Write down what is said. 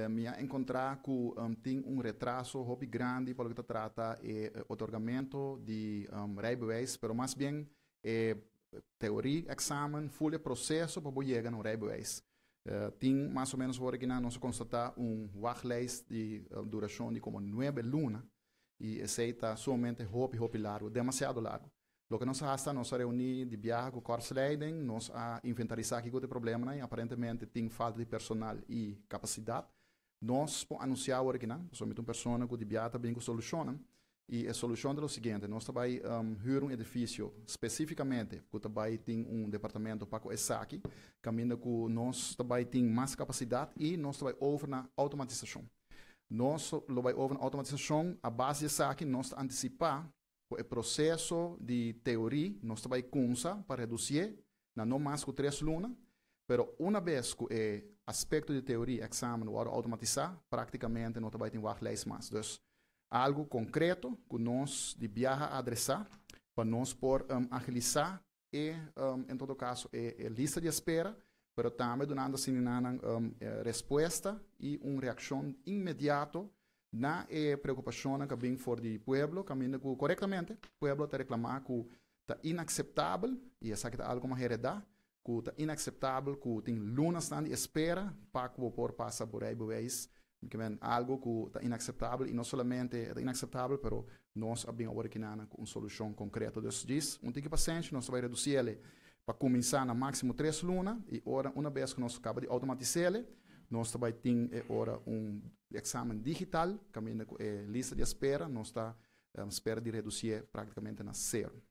me encontrar com tem retraso hobby grande para o que trata otorgamento de rijbewijs, pero mais bem teoria, examen, full processo para chegar no rijbewijs. Tem mais ou menos por que nós constatar wachtlijst de duração de como 9 lunas e esse está somente hobby largo, demasiado largo. Lo que nós fazemos, nós reunimos de viagem com Korpsleiding, nós inventarizar que o problema, né? Aparentemente tem falta de personal e capacidade. Nós anunciar o que não, somente uma pessoa que de viagem também com solução. E a solução é o seguinte, nós também hyr edifício especificamente, que também tem departamento para esse aqui, caminho que nós também tem mais capacidade e nós também over na automatização. Nós vai over na automatização, a base desse aqui, nós antecipar o processo de teoria, nós também começa para reduzir, não mais que 3 lunas, pero uma vez que o aspecto de teoria, exame, o automatizar, praticamente não também tem leis mais. Então, algo concreto que nós de viajar a adressar, para nós por agilizar e, em todo caso, a lista de espera, pero também dando assim resposta e uma reação imediata na preocupação que vem for do pueblo, caminho corretamente, o pueblo está reclamar que está inaceitável, e essa é algo mais heredar, que está inaceitável, que tem lunas de espera para que o por passar por aí, que é algo que está inaceitável, e não somente é inaceitável, mas nós abrimos agora com uma solução concreta. Então, diz, tipo paciente, nós vamos reduzir ele para começar no máximo 3 lunas, e ora, uma vez que nós acabamos de automatizar ele, nós também temos agora exame digital, caminho com lista de espera, nós está espera de reduzir praticamente na zero.